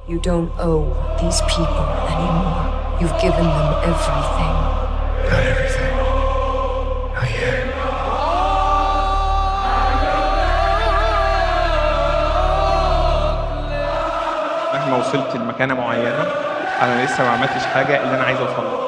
You don't owe these people anymore. You've given them everything. Not everything. Not yet. مهما وصلت لمكانة معينة أنا لسه ما عملتش حاجة اللي أنا عايز أوصلها.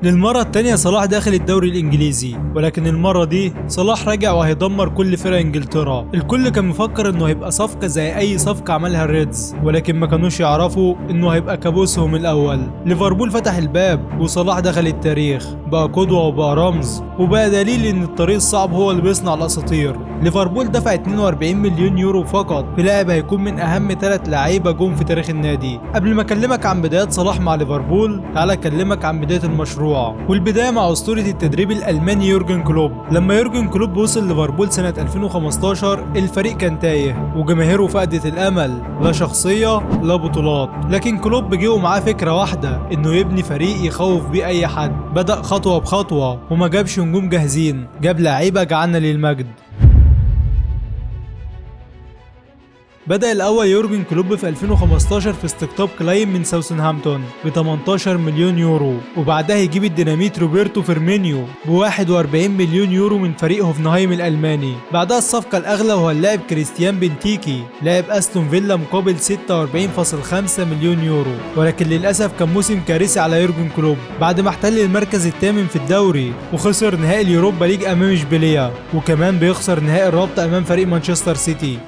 للمرة التانية صلاح داخل الدوري الانجليزي، ولكن المرة دي صلاح راجع وهيدمر كل فرق انجلترا. الكل كان مفكر انه هيبقى صفقة زي اي صفقة عملها الريدز، ولكن ما كانوش يعرفوا انه هيبقى كابوسهم الاول. ليفربول فتح الباب وصلاح دخل التاريخ، بقى قدوة وبقى رمز، وبقى دليل ان الطريق الصعب هو اللي بيصنع الاساطير. ليفربول دفع 42 مليون يورو فقط في لاعب هيكون من اهم 3 لعيبة جم في تاريخ النادي. قبل ما اكلمك عن بدايات صلاح مع ليفربول، تعال اكلمك عن بداية المشروع، والبداية مع أسطورة التدريب الألماني يورجن كلوب. لما يورجن كلوب وصل ليفربول سنة 2015 الفريق كان تايه وجماهيره فقدت الأمل، لا شخصية لا بطولات. لكن كلوب جه ومعاه فكرة واحدة، إنه يبني فريق يخوف بيه أي حد. بدأ خطوة بخطوة وما جابش نجوم جاهزين، جاب لعيبة جعلنا للمجد. بدأ الأول يورجن كلوب في 2015 في استقطاب كلاين من ساوثهامبتون ب 18 مليون يورو، وبعدها يجيب الديناميت روبرتو فيرمينيو ب 41 مليون يورو من فريق هوفنهايم الألماني. بعدها الصفقة الأغلى وهو اللاعب كريستيان بنتيكي لاعب أستون فيلا مقابل 46.5 مليون يورو، ولكن للأسف كان موسم كارثي على يورجن كلوب بعد ما احتل المركز الثامن في الدوري وخسر نهائي اليوروبا ليج أمام إشبيلية، وكمان بيخسر نهائي الرابطة أمام فريق مانشستر سيتي.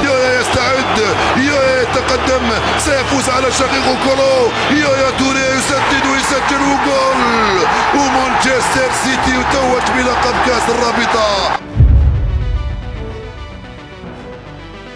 يستعد يتقدم سيفوز على شقيقه كولو. يا توري يسدد ويسجل جول، ومانشستر سيتي يتوج بلقب كاس الرابطة.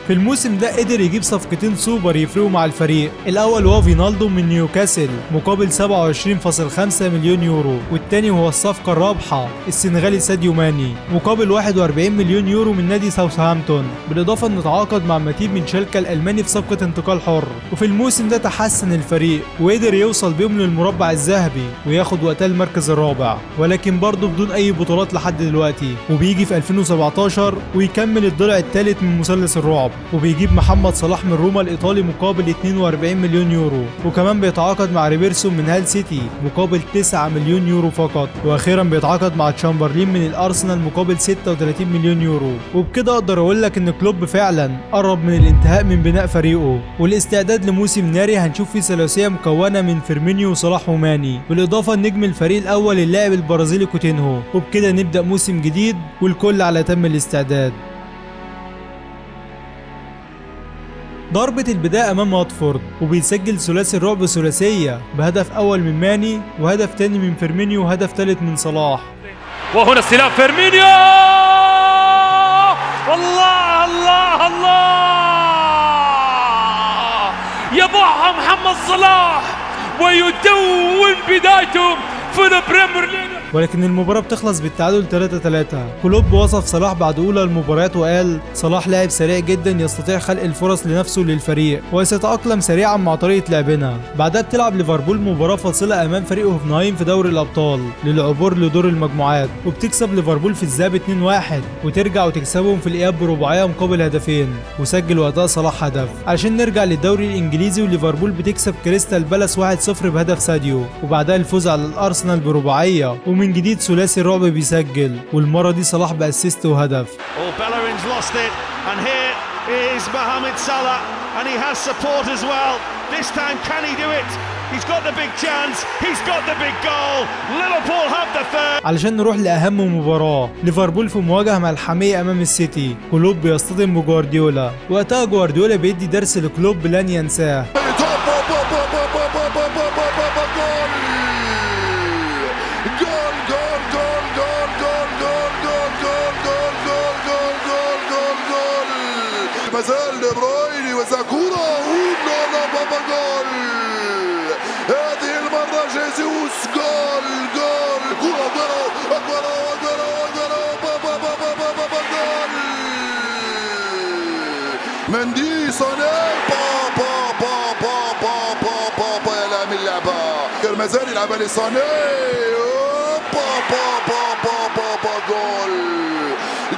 في الموسم ده قدر يجيب صفقتين سوبر يفرقوا مع الفريق. الاول هو فينالدو من نيوكاسل مقابل 27.5 مليون يورو، والتاني هو الصفقة الرابحة السنغالي ساديو ماني مقابل 41 مليون يورو من نادي ساوثهامبتون، بالاضافة انه تعاقد مع ماتيب من شالكة الالماني في صفقة انتقال حر. وفي الموسم ده تحسن الفريق وقدر يوصل بيهم للمربع الذهبي وياخد وقتها المركز الرابع، ولكن برضه بدون اي بطولات لحد دلوقتي. وبيجي في 2017 ويكمل الضلع الثالث من مثلث الرعب، وبيجيب محمد صلاح من روما الإيطالي مقابل 42 مليون يورو، وكمان بيتعاقد مع ريبيرسون من هال سيتي مقابل 9 مليون يورو فقط، وأخيرا بيتعاقد مع تشامبرلين من الأرسنال مقابل 36 مليون يورو. وبكده أقدر أقول لك إن كلوب فعلا قرب من الانتهاء من بناء فريقه، والاستعداد لموسم ناري هنشوف فيه ثلاثية مكونة من فيرمينيو وصلاح وماني، بالإضافة لنجم الفريق الأول اللاعب البرازيلي كوتينهو. وبكده نبدأ موسم جديد والكل على تم الاستعداد. ضربة البداية أمام واتفورد، وبيسجل ثلاثي الرعب ثلاثية بهدف أول من ماني وهدف تاني من فيرمينيو وهدف تالت من صلاح. وهنا استلام فيرمينيو، الله الله الله، يضعها محمد صلاح ويدون بدايته في البريمير ليج. ولكن المباراة بتخلص بالتعادل 3-3. كلوب وصف صلاح بعد أولى المباريات وقال: صلاح لاعب سريع جدا يستطيع خلق الفرص لنفسه للفريق وسيتأقلم سريعا مع طريقة لعبنا. بعدها بتلعب ليفربول مباراة فاصلة أمام فريق هوفنهايم في دوري الأبطال للعبور لدور المجموعات، وبتكسب ليفربول في الذهاب 2-1 وترجع وتكسبهم في الإياب برباعية مقابل هدفين، وسجل وقتها صلاح هدف. عشان نرجع للدوري الإنجليزي، وليفربول بتكسب كريستال بالاس 1-0 بهدف ساديو، وبعدها الفوز على الأرسنال برباعية، ومن جديد ثلاثي الرعب بيسجل، والمرة دي صلاح بأسيست وهدف. علشان نروح لأهم مباراة، ليفربول في مواجهة ملحمية أمام السيتي. كلوب بيصطدم بجوارديولا، وقتها جوارديولا بيدي درس لكلوب لن ينساه. مازال دي بروين وزاكورا جول. جيسوس جول كرة جول مندي صانع يا لاعب اللعبة مازال يلعبها لصانع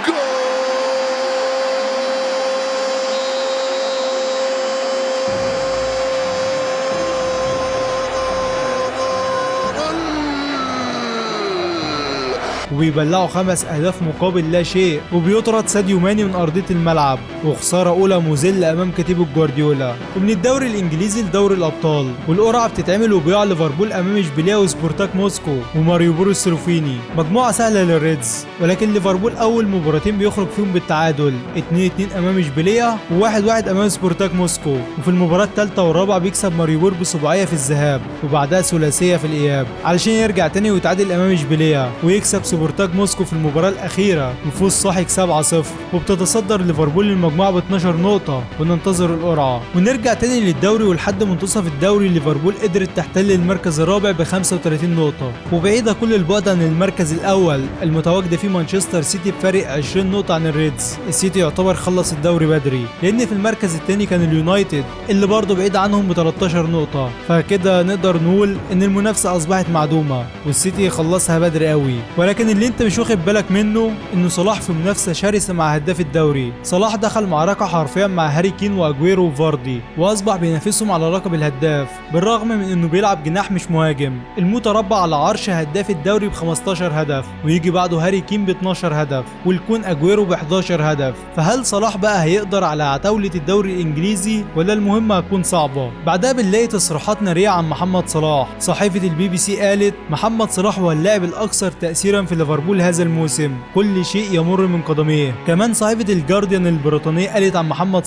جول وبيبلعوا 5 أهداف مقابل لا شيء، وبيطرد ساديو ماني من أرضية الملعب، وخسارة أولى مذلة أمام كتيبة جوارديولا. ومن الدوري الإنجليزي لدوري الأبطال، والقرعة بتتعمل وبيقع ليفربول أمام إشبيلية وسبورتاك موسكو وماريوبور السلوفيني. مجموعة سهلة للريدز، ولكن ليفربول أول مباراتين بيخرج فيهم بالتعادل 2-2 أمام إشبيلية و1-1 أمام سبورتاك موسكو، وفي المباراة الثالثة والرابعة بيكسب ماريوبور بسباعية في الذهاب وبعدها ثلاثية في الإياب، علشان يرجع تاني ويتعادل أمام إشبيلية ويكسب سبورتاك موسكو في المباراة الأخيرة بفوز ساحق 7-0، وبتتصدر ليفربول المجموعة ب 12 نقطة وننتظر القرعة. ونرجع تاني للدوري، ولحد منتصف الدوري ليفربول قدرت تحتل المركز الرابع ب 35 نقطة، وبعيدة كل البعد عن المركز الأول المتواجد فيه مانشستر سيتي بفارق 20 نقطة عن الريدز. السيتي يعتبر خلص الدوري بدري، لأن في المركز الثاني كان اليونايتد اللي برضه بعيد عنهم ب 13 نقطة، فكده نقدر نقول إن المنافسة أصبحت معدومة والسيتي خلصها بدري قوي. ولكن اللي انت مش واخد بالك منه انه صلاح في منافسه شرسه مع هداف الدوري. صلاح دخل معركه حرفيا مع هاري كين واجويرو وفاردي، واصبح بينافسهم على لقب الهداف بالرغم من انه بيلعب جناح مش مهاجم. المتربع على عرش هداف الدوري ب 15 هدف، ويجي بعده هاري كين ب 12 هدف، والكون اجويرو ب 11 هدف. فهل صلاح بقى هيقدر على عتاوله الدوري الانجليزي ولا المهمه هتكون صعبه؟ بعدها بنلاقي تصريحات ناريه عن محمد صلاح. صحيفه البي سي قالت محمد صلاح هو اللاعب الاكثر تاثيرا في ليفربول هذا الموسم، كل شيء يمر من قدميه. كمان صحيفة الجارديان البريطانية قالت عن محمد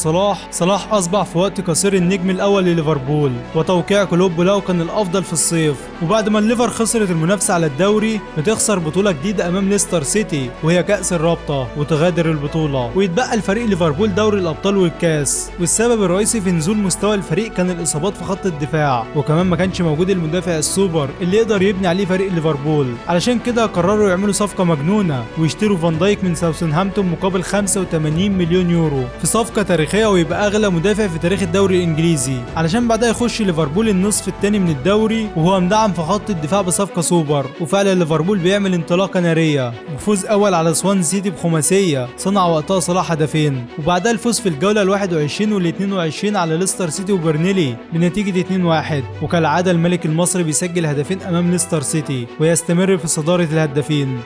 صلاح أصبح في وقت قصير النجم الأول لليفربول، وتوقيع كلوب له كان الأفضل في الصيف. وبعد ما الليفر خسرت المنافسة على الدوري بتخسر بطولة جديدة أمام ليستر سيتي وهي كأس الرابطة وتغادر البطولة، ويتبقى الفريق ليفربول دوري الأبطال والكاس. والسبب الرئيسي في نزول مستوى الفريق كان الإصابات في خط الدفاع، وكمان ما كانش موجود المدافع السوبر اللي يقدر يبني عليه فريق ليفربول. علشان كده قرروا يعملوا صفقة مجنونة ويشتروا فان دايك من ساوثهامبتون مقابل 85 مليون يورو في صفقة تاريخية، ويبقى أغلى مدافع في تاريخ الدوري الإنجليزي، علشان بعدها يخش ليفربول النصف الثاني من الدوري وهو مدعم في خط الدفاع بصفقة سوبر. وفعلا ليفربول بيعمل انطلاقة نارية بفوز أول على سوان سيتي بخماسية صنع وقتها صلاح هدفين، وبعدها الفوز في الجولة ال21 وال22 على ليستر سيتي وبرنيلي بنتيجة 2-1. وكالعادة الملك المصري بيسجل هدفين أمام ليستر سيتي ويستمر في صدارة الهدافين.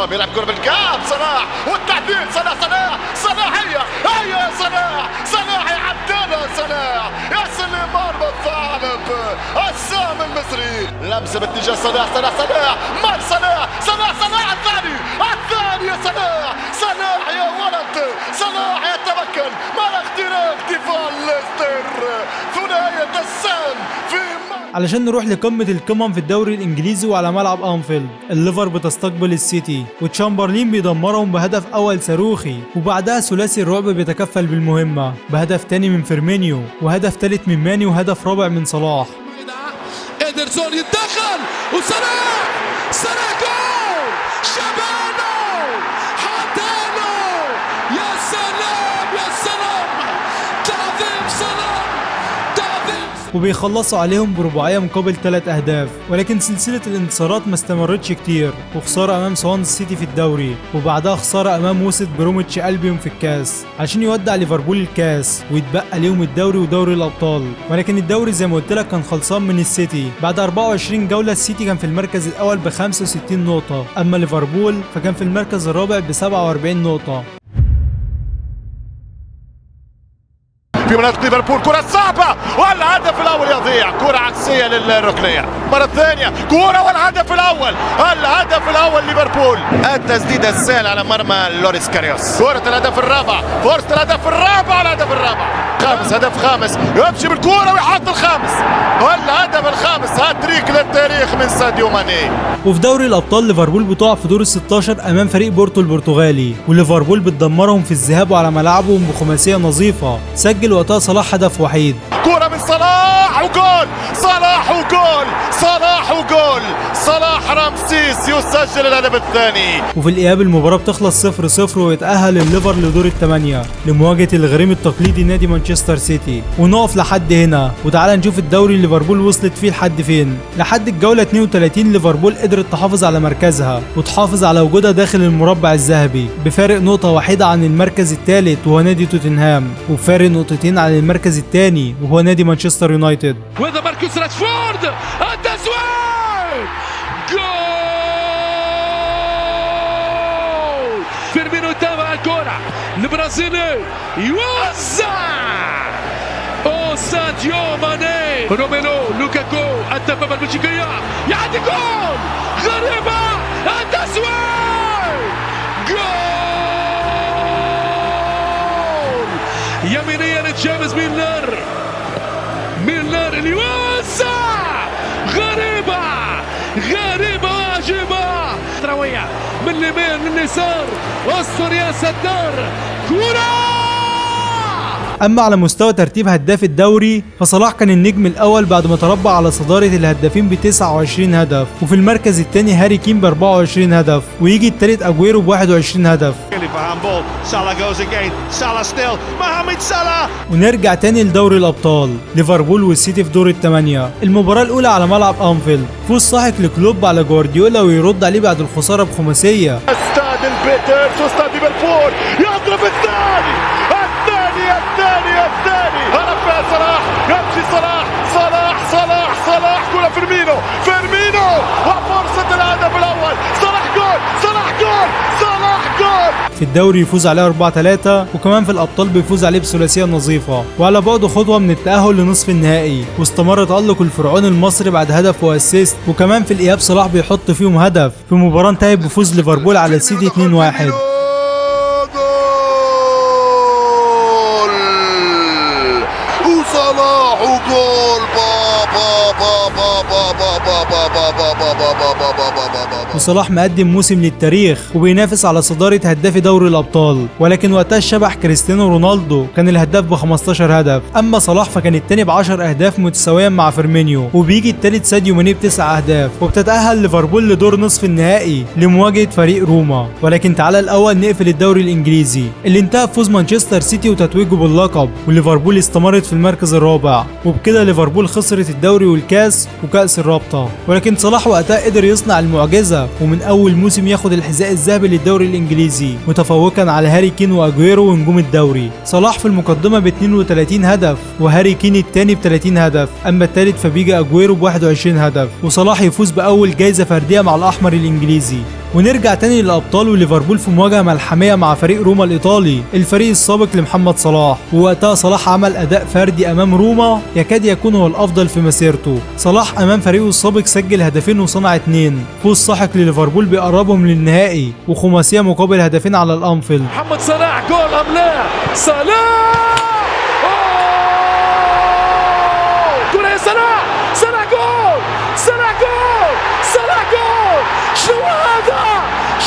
بيلعب كرة بالكعب صلاح والتعديل صلاحية هيا صلاح يا عبد الله صلاح يا سليمان بالثعلب السام المصري لمسة باتجاه صلاح مال صلاح الثاني يا صلاح يا ولد صلاح يتمكن مع اختراق دفاع ليستر ثنائية السام في علشان نروح لقمة القمم في الدوري الانجليزي وعلى ملعب انفيلد. الليفر بتستقبل السيتي وتشامبرلين بيدمرهم بهدف اول صاروخي، وبعدها ثلاثي الرعب بيتكفل بالمهمة بهدف تاني من فيرمينيو وهدف تالت من ماني وهدف رابع من صلاح. إيدرسون يتدخل وصلاح جول شبانو حطانو يا سلام تعظيم صلاح وبيخلصوا عليهم برباعية مقابل 3 أهداف. ولكن سلسلة الانتصارات ما استمرتش كتير، وخسارة أمام سوان سيتي في الدوري، وبعدها خسارة أمام وسط بروميتش ألبيون في الكاس عشان يودع ليفربول الكاس ويتبقى ليهم الدوري ودوري الأبطال. ولكن الدوري زي ما قلت لك كان خلصان من السيتي. بعد 24 جولة السيتي كان في المركز الأول ب 65 نقطة، أما ليفربول فكان في المركز الرابع ب 47 نقطة. في منطقة ليفربول كرة صعبة والهدف الأول يضيع، كرة عكسية للركنية مرة ثانية، كرة والهدف الأول ليفربول. التسديدة السهلة على مرمى لوريس كاريوس، كرة الهدف الرابع، فرصة الهدف الرابع هدف خامس يمشي بالكرة ويحط الخامس والهدف الخامس، هاتريك للتاريخ من ساديو ماني. وفي دوري الأبطال ليفربول بتقع في دور ال16 أمام فريق بورتو البرتغالي، وليفربول بتدمرهم في الذهاب وعلى ملعبهم بخماسية نظيفة. سجل وقتها صلاح هدف وحيد، كرة من صلاح وجول أسيس يسجل الهدف الثاني. وفي الإياب المباراة بتخلص 0-0 ويتأهل الليفر لدور الثمانية لمواجهة الغريم التقليدي نادي مانشستر سيتي. ونقف لحد هنا وتعالى نشوف الدوري ليفربول وصلت فيه لحد فين. لحد الجولة 32 ليفربول قدرت تحافظ على مركزها وتحافظ على وجودها داخل المربع الذهبي بفارق نقطة واحدة عن المركز الثالث وهو نادي توتنهام، وبفارق نقطتين عن المركز الثاني وهو نادي مانشستر يونايتد. وهذا ماركوس راشفورد التسويق جول. فيرمينو تابع الكرة البرازيلي يوزع ساديو ماني روميلو لوكاكو الدبابة البلجيكية يعدي جول غريبة التسويق جول يمينيا لجيمس ميلنر اللي يوزع غريبة واجبة تروية من اليمين لليسار أسطوريا ستار كرة. أما على مستوى ترتيب هداف الدوري فصلاح كان النجم الأول بعد ما تربع على صدارة الهدافين ب 29 هدف، وفي المركز الثاني هاري كين ب 24 هدف، ويجي الثالث أجويرو ب 21 هدف. ونرجع تاني لدوري الأبطال ليفربول والسيتي في دور الثمانية. المباراة الأولى على ملعب أنفيلد، فوز ساحق لكلوب على جوارديولا ويرد عليه بعد الخسارة بخماسية. استاد البيترز واستاد ليفربول يضرب الثاني هرب فيها صلاح يمشي صلاح كرة فيرمينو وفرصة الهدف الأول. صلاح جول في الدوري يفوز عليه 4-3 وكمان في الأبطال بيفوز عليه بثلاثية نظيفة وعلى بعد خطوة من التأهل لنصف النهائي. واستمر تألق الفرعون المصري بعد هدف وأسيست، وكمان في الإياب صلاح بيحط فيهم هدف في مباراة انتهت بفوز ليفربول على السيتي 2-1. وصلاح وجول وصلاح مقدم موسم للتاريخ وبينافس على صدارة هداف دوري الأبطال، ولكن وقتها الشبح كريستيانو رونالدو كان الهداف ب 15 هدف. أما صلاح فكان الثاني ب 10 أهداف متساويا مع فيرمينيو، وبيجي الثالث ساديو ماني ب9 أهداف. وبتتأهل ليفربول لدور نصف النهائي لمواجهة فريق روما. ولكن تعالى الأول نقفل الدوري الإنجليزي اللي انتهى بفوز مانشستر سيتي وتتويجه باللقب، وليفربول استمرت في المركز الرابع، وبكده ليفربول خسرت الدوري والكاس وكأس الرابطة. ولكن صلاح وقتها قدر يصنع المعجزة ومن أول موسم ياخد الحذاء الذهبي للدوري الإنجليزي متفوقا على هاري كين وأجويرو ونجوم الدوري. صلاح في المقدمة ب 32 هدف وهاري كين الثاني ب 30 هدف، أما الثالث فبيجي أجويرو ب 21 هدف. وصلاح يفوز بأول جايزة فردية مع الأحمر الإنجليزي. ونرجع تاني للأبطال وليفربول في مواجهة ملحمية مع فريق روما الإيطالي، الفريق السابق لمحمد صلاح. ووقتها صلاح عمل أداء فردي أمام روما يكاد يكون هو الأفضل في مسيرته. صلاح أمام فريقه السابق سجل هدفين وصنع 2، فوز ساحق لليفربول بيقربهم للنهائي وخماسية مقابل هدفين على الأنفيلد. محمد صلاح جول أم لا؟ صلاح كرة يا صلاح جول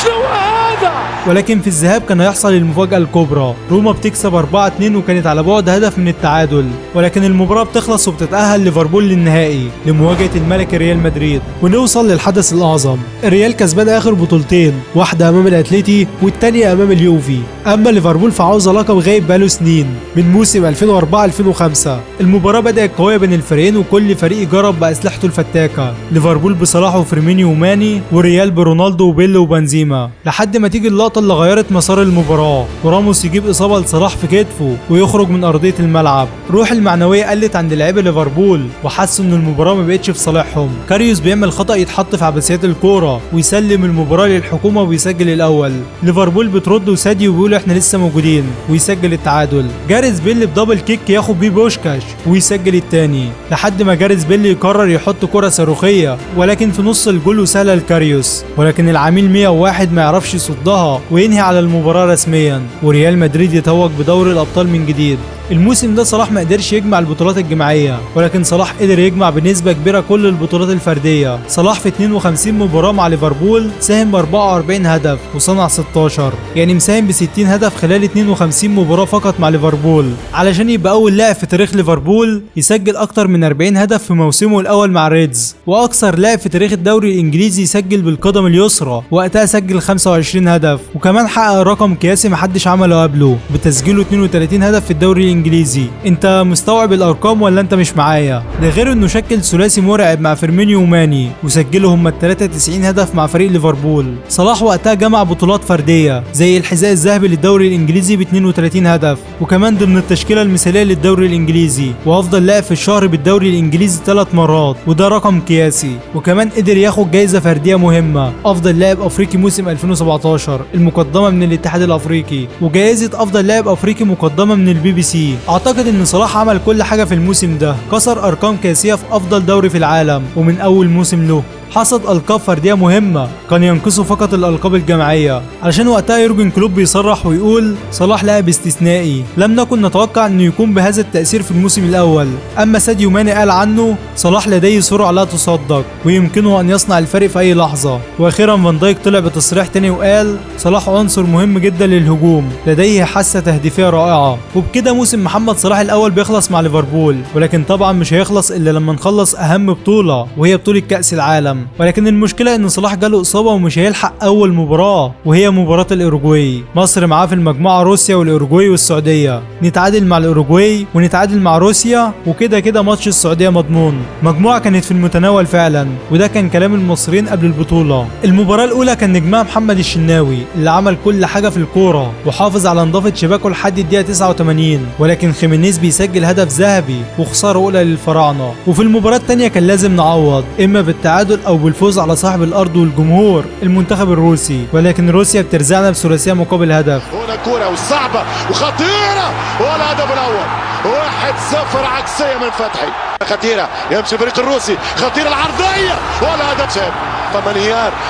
شنو هذا؟ ولكن في الذهاب كان هيحصل المفاجأة الكبرى، روما بتكسب 4-2 وكانت على بعد هدف من التعادل. ولكن المباراة بتخلص وبتتأهل ليفربول للنهائي لمواجهة الملك ريال مدريد. ونوصل للحدث الأعظم، الريال كسبان آخر بطولتين، واحدة أمام الأتليتي والتانية أمام اليوفي. أما ليفربول فعاوز لقب غايب بقاله سنين من موسم 2004-2005. المباراة بدأت قوية بين الفريقين وكل فريق جرب بأسلحته الفتاكة، ليفربول بصلاح وفيرمينيو وماني، والريال برونالدو وبيل وبنزيما، لحد ما تيجي اللقطة اللي غيرت مسار المباراة وراموس يجيب إصابة لصلاح في كتفه ويخرج من أرضية الملعب. روح المعنوية قلت عند لاعبي ليفربول وحسوا إن المباراة ما بقتش في صالحهم. كاريوس بيعمل خطأ يتحط في عباسيات الكورة ويسلم المباراة للحكومة ويسجل الأول. ليفربول بترد وساديو بيقول إحنا لسه موجودين ويسجل التعادل. جاريث بيل بدبل كيك ياخد بيه بوشكاش ويسجل الثاني، لحد ما جاريث بيل يقرر يحط كرة صاروخية ولكن في نص الجول وسهلة لكاريوس، ولكن العميل 101 ما يعرفش يصدها وينهي على المباراة رسميا، وريال مدريد يتوج بدوري الأبطال من جديد. الموسم ده صلاح ما قدرش يجمع البطولات الجماعيه، ولكن صلاح قدر يجمع بنسبه كبيره كل البطولات الفرديه. صلاح في 52 مباراه مع ليفربول ساهم ب 44 هدف وصنع 16، يعني مساهم ب 60 هدف خلال 52 مباراه فقط مع ليفربول، علشان يبقى اول لاعب في تاريخ ليفربول يسجل اكتر من 40 هدف في موسمه الاول مع ريدز، واكثر لاعب في تاريخ الدوري الانجليزي يسجل بالقدم اليسرى، وقتها سجل 25 هدف، وكمان حقق رقم قياسي محدش عمله قبله بتسجيله 32 هدف في الدوري الانجليزي. انت مستوعب الارقام ولا انت مش معايا؟ ده غير انه شكل ثلاثي مرعب مع فيرمينيو وماني، وسجلوا هم 93 هدف مع فريق ليفربول. صلاح وقتها جمع بطولات فرديه زي الحذاء الذهبي للدوري الانجليزي ب 32 هدف، وكمان ضمن التشكيله المثاليه للدوري الانجليزي، وافضل لاعب في الشهر بالدوري الانجليزي 3 مرات، وده رقم قياسي. وكمان قدر ياخد جايزه فرديه مهمه، افضل لاعب افريقي موسم 2017 المقدمه من الاتحاد الافريقي، وجائزه افضل لاعب افريقي مقدمه من البي بي سي. اعتقد ان صلاح عمل كل حاجه في الموسم ده، كسر ارقام قياسيه في افضل دوري في العالم، ومن اول موسم له حصد ألقاب فردية مهمة كان ينقصه فقط الألقاب الجماعية، علشان وقتها يورجن كلوب بيصرح ويقول صلاح لاعب استثنائي، لم نكن نتوقع انه يكون بهذا التأثير في الموسم الأول. أما ساديو ماني قال عنه صلاح لديه سرعة لا تصدق ويمكنه أن يصنع الفرق في أي لحظة. وأخيرا فان دايك طلع بتصريح تاني وقال صلاح عنصر مهم جدا للهجوم، لديه حاسة تهديفية رائعة. وبكده موسم محمد صلاح الأول بيخلص مع ليفربول، ولكن طبعا مش هيخلص إلا لما نخلص أهم بطولة وهي بطولة كأس العالم. ولكن المشكلة ان صلاح جاله اصابة ومش هيلحق اول مباراة، وهي مباراة الاوروجواي. مصر معاه في المجموعة روسيا والاوروجواي والسعودية، نتعادل مع الاوروجواي ونتعادل مع روسيا، وكده كده ماتش السعودية مضمون. مجموعة كانت في المتناول فعلا، وده كان كلام المصريين قبل البطولة. المباراة الاولى كان نجمها محمد الشناوي اللي عمل كل حاجة في الكورة وحافظ على نظافة شباكه لحد الدقيقة 89، ولكن خيمينيز بيسجل هدف ذهبي وخسارة اولى للفراعنة. وفي المباراة الثانية كان لازم نعوض اما بالتعادل او بالفوز على صاحب الارض والجمهور المنتخب الروسي، ولكن روسيا بترزعنا بثلاثيه مقابل هدف. هنا كرة وصعبة وخطيرة والهدف الاول 1-0 عكسية من فتحي، خطيرة يمشي الفريق الروسي، خطيرة العرضية والهدف شاب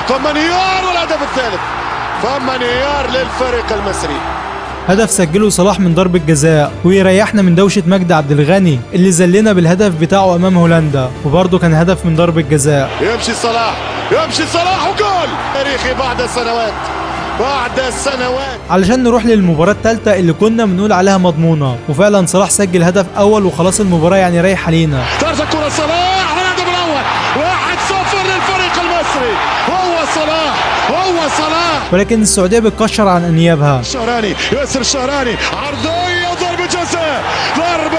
فمانيار والهدف الثالث فمانيار للفريق المصري. هدف سجله صلاح من ضربة جزاء ويريحنا من دوشة مجدي عبد الغني اللي زلنا بالهدف بتاعه امام هولندا، وبرضه كان هدف من ضربة جزاء. يمشي صلاح وجول تاريخي بعد سنوات. علشان نروح للمباراة الثالثة اللي كنا بنقول عليها مضمونة، وفعلا صلاح سجل هدف اول وخلاص المباراة يعني رايح علينا. ترجع كرة صلاح الهدف الاول 1-0 للفريق المصري. هو صلاح ولكن السعودية بتكشر عن انيابها. ياسر الشهراني عرضية وضربة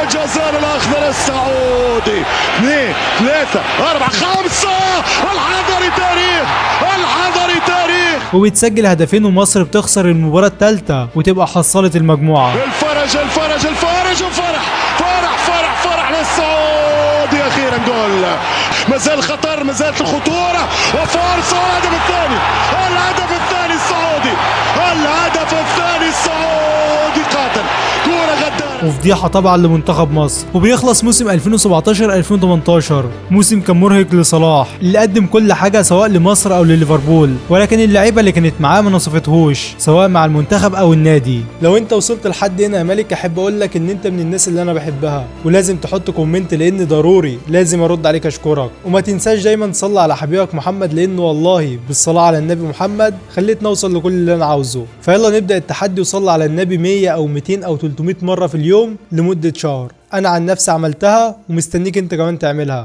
جزاء للاخضر السعودي. 2 3 4 5 الحضري تاريخ وبتسجل هدفين ومصر بتخسر المباراة الثالثة وتبقى حصلت المجموعة. الفرج وفرح للسعودي اخيرا جول. ما زال خطر، ما زالت الخطورة وفرصة والهدف الثاني السعودي قاتل كورة غدارة وفضيحة طبعا لمنتخب مصر. وبيخلص موسم 2017-2018، موسم كان مرهق لصلاح اللي قدم كل حاجة سواء لمصر او لليفربول، ولكن اللعيبة اللي كانت معاه ما نصفتهوش سواء مع المنتخب او النادي. لو انت وصلت لحد هنا يا مالك احب اقول لك ان انت من الناس اللي انا بحبها، ولازم تحط كومنت لان ضروري لازم ارد عليك اشكرك. وما تنساش دايما تصلي على حبيبك محمد، لانه والله بالصلاة على النبي محمد خليتني اوصل لكل اللي انا عاوزه. فيلا نبدأ التحدي وصلي على النبي 100 او 200 او 300 مرة في اليوم لمدة شهر. انا عن نفسي عملتها ومستنيك انت كمان تعملها.